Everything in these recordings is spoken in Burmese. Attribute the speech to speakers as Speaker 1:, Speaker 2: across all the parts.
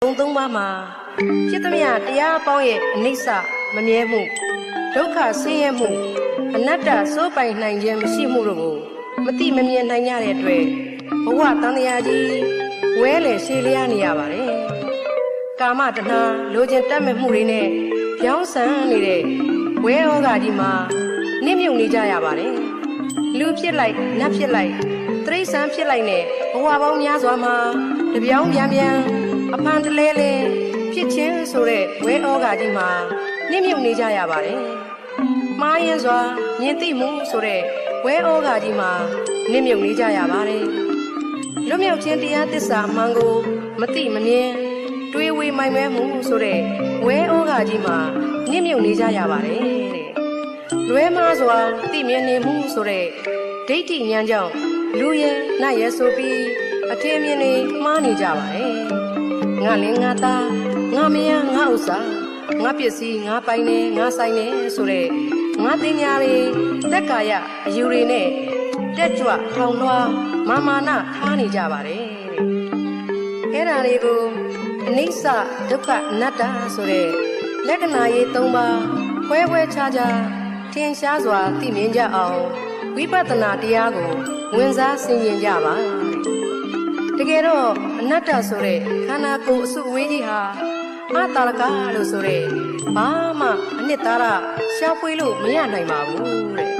Speaker 1: သုံးပါးမှာဖြစ်သမျှတရားပေါင်းရဲ့အနိစ္စမမြဲမှုဒုက္ခဆင်းရဲမှုအနတ္တစိုးပိုင်နိုင်ခြင်းမရှိမှုတို့ကိုမသိမမြင်နိုင်ကြတဲ့အတွက်ဘဝတန်တရားကြီးဝဲလေရှည်လျားနေရပါတယ်။ကာမတဏှာလိုချင်တတ်မဲ့မှုတွေနဲ့ပြောင်းဆန်နေတဲ့ဝဲဩဃာကြီးမှာနစ်မြုပ်နေကြရပါတယ်။လူဖြစ်လိုက်နတ်ဖြစ်လိုက်တိရစ္ဆာန်ဖြစ်လိုက်နဲ့ဘဝပေါင်းများစွာမှာတပြောင်းပြန်ပြန်အဖန်တလဲလဲဖြစ်ချင်းဆိုတဲ့ဝဲဩဃာကြီးမှာနစ်မြုပ်နေကြရပါတယ်။မှားရင်စွာမြင်သိမှုဆိုတဲ့ဝဲဩဃာကြီးမှာနစ်မြုပ်နေကြရပါတယ်။လွတ်မြောက်ခြင်းတရားသစ္စာအမှန်ကိုမသိမမြင်တွေးဝေမိုင်မဲမှုဆိုတဲ့ဝဲဩဃာကြီးမှာနစ်မြုပ်နေကြရပါတယ်တဲ့။လွဲမှားစွာသိမြင်နေမှုဆိုတဲ့ဒိဋ္ဌိဉာဏ်ကြောင့်လူရဲ့နတ်ရဲ့ဆိုပြီးအထင်မြင်နေမှားနေကြပါတယ်။ငါလင်းငါသားငါမယားငါဥစ္စာငါပစ္စည်းငါပိုင်နေငါဆိုင်နေဆိုတဲ့ငါတင်ညာတွေသက်ကာယအယူတွေနဲ့တက်ကြွထောင်လွှားမာမာနထားနေကြပါတယ်တဲ့အဲ့ဒါတွေကိုအနိစ္စဒုက္ခအနတ္တဆိုတဲ့လက္ခဏာရေး၃ပါးခွဲခွဲခြားခြားထင်ရှားစွာသိမြင်ကြအောင်ဝိပဿနာတရားကိုဝင်စားဆင်ခြင်ကြပါတကယ်တော့အနတ္တဆိုတဲ့ခန္ဓာကိုယ်အစုအဝေးကြီးဟာအတာရကလို့ဆိုတဲ့ဘာမှအနှစ်သာရရှားဖွေးလို့မရနိုင်ပါဘူးတဲ့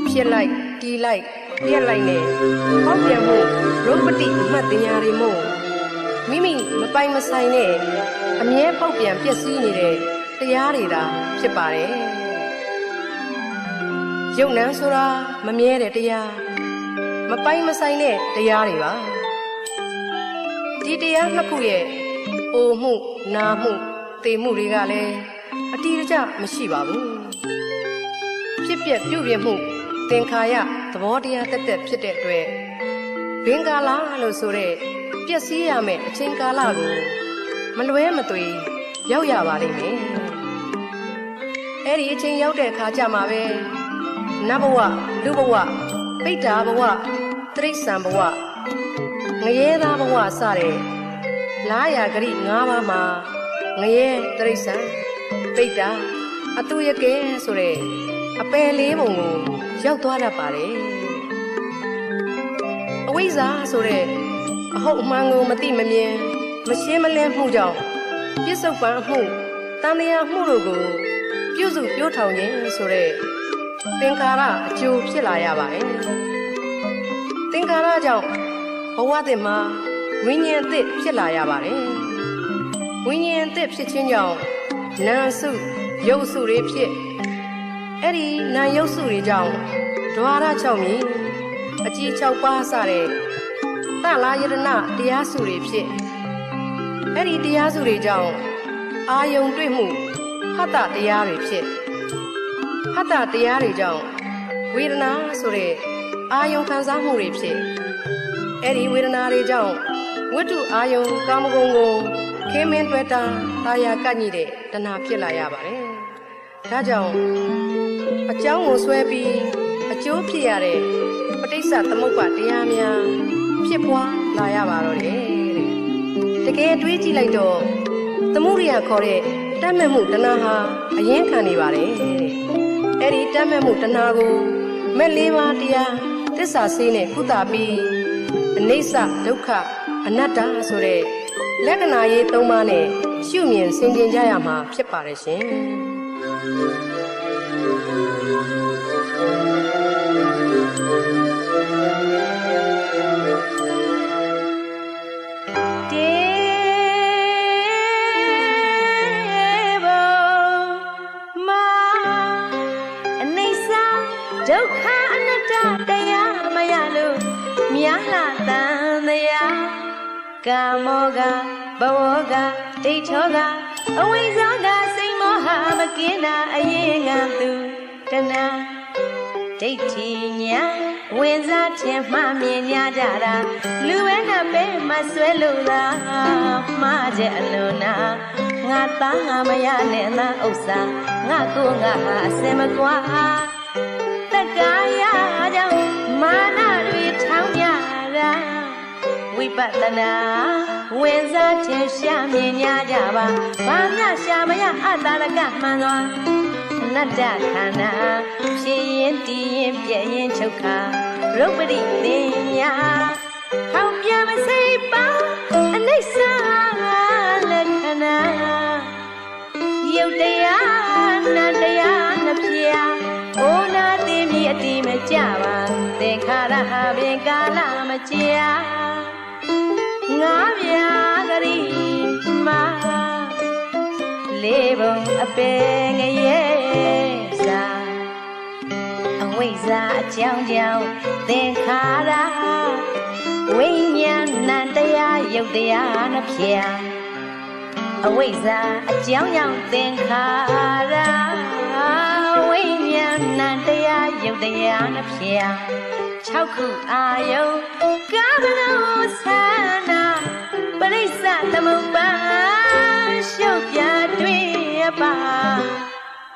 Speaker 1: ဖြစ်လိုက်တီးလိုက်ပြက်လိုက်နဲ့ဟောက်ပြန်မှုရုပ်ပတိအမှတ်တင်ညာတွေမို့မိမိမပိုင်မဆိုင်နဲ့အမြဲပေါက်ပြန်ပျက်စီးနေတဲ့တရားတွေသာဖြစ်ပါတယ်ယုတ်နံဆိုတာမမြဲတဲ့တရားမပိုင်မဆိုင်တဲ့တရားတွေပါဒီတရားနှစ်ခုရဲ့အိုမှုနာမှုသေမှုတွေကလည်းအတိအကျမရှိပါဘူးဖြစ်ပျက်ပြုပြင်မှုသင်္ခါရသဘောတရားတက်တက်ဖြစ်တဲ့အတွက်ဘင်္ဂါလာလို့ဆိုတဲ့ပျက်စီးရမယ့်အချိန်ကာလကိုမလွဲမသွေရောက်ရပါလိမ့်မယ်အဲ့ဒီအချိန်ရောက်တဲ့အခါကျမှပဲနတ်ဘဝလူဘဝပိဋ္ဌာဘဝတိရစ္ဆာန်ဘဝငရဲသားဘဝစတဲ့လားရာဂရိ၅ပါးမှာငရဲတိရစ္ဆာန်ပိဋ္ဌာအတုယကဲဆိုတဲ့အပယ်လေးပုံကိုရောက်သွားတတ်ပါတယ်အဝိဇ္ဇာဆိုတဲ့အဟုတ်အမှန်ကိုမသိမမြင်မရှင်းမလင်းမှုကြောင့်ပြစ္ဆုတ်ပန်မှုတန်တရားမှုတို့ကိုပြုစုပြောထောင်ခြင်းဆိုတဲ့သင်္ခါရအကျိုးဖြစ်လာရပါတယ်သင်္ခါရကြောင့်ဘဝသစ်မှာဝိညာဉ်အသစ်ဖြစ်လာရပါတယ်ဝိညာဉ်အသစ်ဖြစ်ခြင်းကြောင့်နာမ်စုရုပ်စုတွေဖြစ်အဲ့ဒီနာမ်ရုပ်စုတွေကြောင့်ဒွါရ6မြည်အကြီး6ပါးစတဲ့သလာယတနာတရားစုတွေဖြစ်အဲ့ဒီတရားစုတွေကြောင့်အာယုံတွေ့မှုဟတ္တတရားတွေဖြစ်ဟတ္တတရားတွေကြောင့်ဝေဒနာဆိုတဲ့အာယုံခံစားမှုတွေဖြစ်အဲ့ဒီဝေဒနာတွေကြောင့်ဝိတ္တုအာယုံကာမဂုဏ်ကိုခင်းမင်းတွေ့တာတာယာကညိတဲ့တဏှာဖြစ်လာရပါတယ်ဒါကြောင့်အကြောင်းကိုဆွဲပြီးအကျိုးဖြစ်ရတဲ့ပဋိစ္စသမုပ္ပါတရားများဖြစ်ပွားလာရပါတော့တယ်တကယ်တွေးကြည့်လိုက်တော့သမုဒိယခေါ်တဲ့တတ်မဲ့မှုတဏှာဟာအရင်ခံနေပါတယ်အဲ့ဒီတတ်မဲ့မှုတဏှာကိုမဲ့လေးပါးတရားသစ္စာစေးနဲ့ကုသပြီးအနိစ္စဒုက္ခအနတ္တဆိုတဲ့လက္ခဏာရေး၃ပါးနဲ့ရှုမြင်ဆင်ခြင်ကြရမှာဖြစ်ပါတယ်ရှင်
Speaker 2: ဒုက္ခအနတ္တတရားမရလို့မြားလာတန်တရားကာမောကဘဝကဒိဋ္ဌောကအဝိဇ္ဇာကစိတ်မောဟမကင်းတာအရေးငံသူတဏှာဒိဋ္ဌိညာဝင်စားခြင်းမှမြင်ကြတာလူဝဲနဲ့ပဲမဆွဲလို့သာမှားချက်အလုံးနာငါသားငါမရနဲ့သာဥစ္စာငါကိုငါဟာအစင်မကွာတက္ကာယကြောင့်မာနတွေထောင်းကြတာ ဝိပဿနာဝင်စားထင်ရှားမြင်ညာကြပါဘာမျှရှာမရအတ္တရကမှန်သောအနတ္တခန္ဓာဖြစ်ရင်တည်ရင်ပြည့်ရင်ချုပ်ခါရုပ်ပရိသေညာဟောင်းပြမစိတ်ပါအနိစ္စလက္ခဏာယုတ်တရားနတ်တရားနှစ်ဖြာအိုနာသိမြည်အတိမကြပါသင်္ခါရဟာပင်ကာလမကြာငါးပြားဂရိမာလေးဘုံအပေငရဲစာအဝိဇ္ဇာအကြောင်းကြောင့်သင်္ခါရဝိညာဏတရားယုတ်တရားနှစ်ဖြာအဝိဇ္ဇာအကြောင်းကြောင့်သင်္ခါရဝိညာဏတရားယုတ်တရားနှစ်ဖြာ6ခုအာယုကာမနောသနာပရိစ္ဆသမုပ္ပါရှုပ်ပြတွေ့ပါ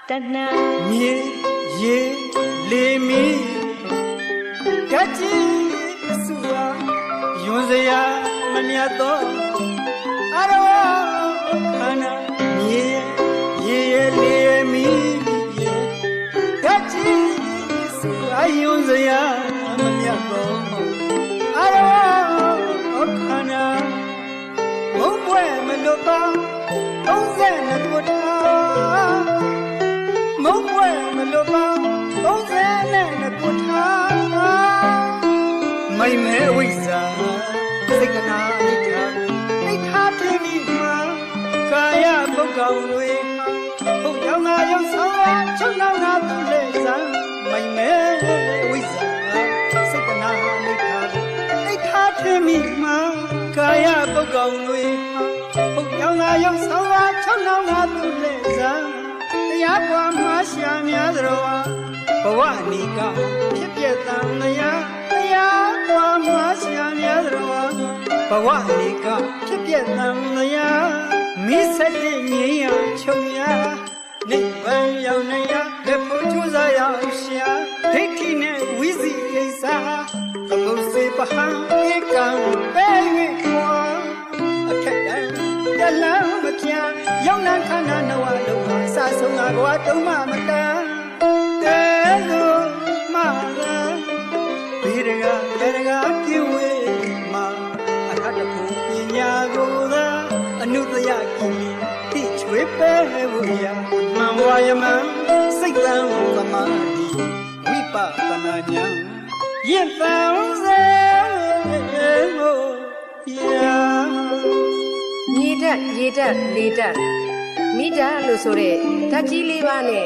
Speaker 2: တဏှာ
Speaker 3: မြေရေလေမီကတိအစုဟာယွန်စရာမမြတ်သောအရဝခန္ဓာမြေရေလေမီကတိအစုဟာယွန်စရာမမြတ်သောအရဝခန္ဓာဘုံပွဲမလွတ်ပါ32ခုထားမုံပွဲမလွတ်ပါ32ခုထားမိုင်မဲဝိဇ္ဇာစိတ်ကနာအိဋ္ဌာအိဋ္ဌာပြင်းပြီးမှာကာယပုဂ္ဂောင်တွေဘုရားငါရောက်ဆောင်လာချုပ်နောက်နာသူလေစာမိုင်မဲဝိဇ္ဇာစိတ်ကနာအိဋ္ဌာအိဋ္ဌာပြင်းပြီးမှာကာယပုဂ္ဂောင်တွေဟုတ်ရောင်လာရောက်ဆောင်လာချုပ်နှောင်းလာသူလက်စားတရားပွားမှာရှာများသတော်ဘဝနီကဖြစ်ပြတန်တရားပွားမှာရှာများသတော်ဘဝနီကဖြစ်ပြတန်မိဆက်တဲ့ငြိမ်းရချုပ်ရနိဗ္ဗာန်ရောက်နေရလက်ဖို့ကြိုးစားရရှာဒိဋ္ဌိနဲ့ဝိဇိကိစ္စသမုစေပဟံဧကံပဲ၍ခွာအခက်တန်တလမ်းမပြရောက်လန်းခန္ဓာနဝလုံးဟာအစဆုံးငါဘဝတုံးမမတန်တဲလို့မလာဒီရကရကပြည့်ဝေမှာအထတခုပညာကိုသာအနုတယကိတိချွေပဲဘူးရမံဝါယမံစိတ်တံသမာဓိဝိပဿနာဉာဏ်ယဉ်တန်စေကို
Speaker 1: မြေဓာတ်ရေဓာတ်လေဓာတ်မိဓာတ်လို့ဆိုတဲ့ဓာတ်ကြီး၄ပါးနဲ့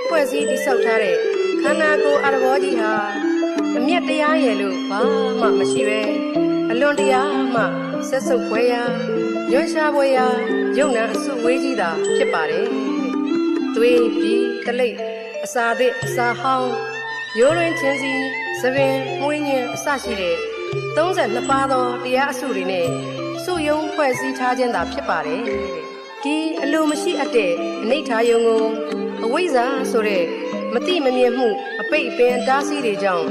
Speaker 1: ဖွဲ့စည်းတည်ဆောက်ထားတဲ့ခန္ဓာကိုယ်အရဘောကြီးဟာအမျက်တရားရဲ့လို့ဘာမှမရှိပဲအလွန်တရားမှဆက်စုပ်ပွဲရာရွှေရှားပွဲရာယုံနာအစုဝေးကြီးတာဖြစ်ပါတယ်သွေးပြီးတလိပ်အစာသစ်အစာဟောင်းရိုးရင်းချင်းစီသပင်မွေးညင်းအစရှိတဲ့32ပါးသောတရားအစုတွေနဲ့စုယုံဖွဲ့စည်းထားခြင်းသာဖြစ်ပါတယ်ဒီအလိုမရှိအပ်တဲ့အနိဋ္ဌာယုံကိုအဝိဇ္ဇာဆိုတဲ့မတိမမြင်မှုအပိတ်အပင်တားဆီးတွေကြောင့်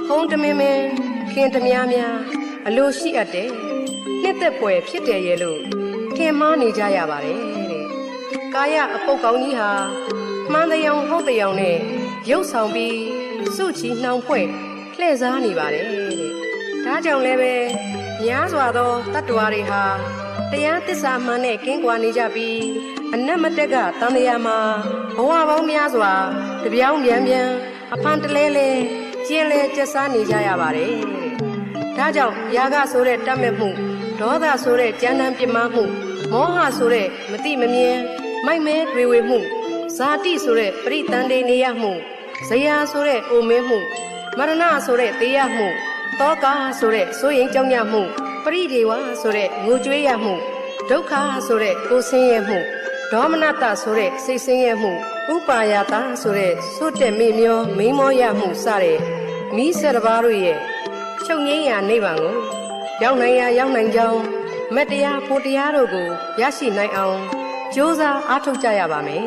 Speaker 1: ဟုံးတမင်မင်ခင်တများများအလိုရှိအပ်တဲ့နှစ်သက်ပွဲဖြစ်တယ်ရဲ့လို့ထင်မှားနေကြရပါတယ်တဲ့ကာယအပုတ်ကောင်းကြီးဟာမှန်တရားဟုတ်တရားနဲ့ရုပ်ဆောင်ပြီးစုချီနှောင်ဖွဲ့လှည့်စားနေပါတယ်တဲ့ဒါကြောင့်လည်းပဲများစွာသောတတ္တဝါတွေဟာတရားသစ္စာမှန်နဲ့ကင်းကွာနေကြပြီးအနတ်မတက်ကတန်တရားမှာဘဝပေါင်းများစွာတပြောင်းပြန်ပြန်အဖန်တလဲလဲကျင်းလဲကျက်စားနေကြရပါတယ်တဲ့ဒါကြောင့်ယာကဆိုတဲ့တတ်မဲ့မှုဒေါသဆိုတဲ့ကြမ်းတမ်းပြစ်မှားမှုမောဟဆိုတဲ့မတိမမြင်မိုက်မဲတွေဝေမှုဇာတိဆိုတဲ့ပရိတန်တေနေရမှုဇယာဆိုတဲ့အိုမင်းမှုမရဏဆိုတဲ့သေရမှုသောကဆိုတဲ့စိုးရင်ကြောင့်ညမှုပရိဒေဝဆိုတဲ့ငိုကြွေးရမှုဒုက္ခဆိုတဲ့ကိုယ်ဆင်းရဲမှုဒေါမနတဆိုတဲ့စိတ်ဆင်းရဲမှုဥပါယတာဆိုတဲ့စွတ်တဲ့မိမျောမိမောရမှုစတဲ့မိဆယ်ပါးတို့ရဲ့ချုပ်ငိမ့်ရာနိဗ္ဗာန်ကိုရောက်နိုင်ရာရောက်နိုင်ကြောင်းမတရားဖို့တရားတို့ကိုရရှိနိုင်အောင်ကြိုးစားအားထုတ်ကြရပါမယ်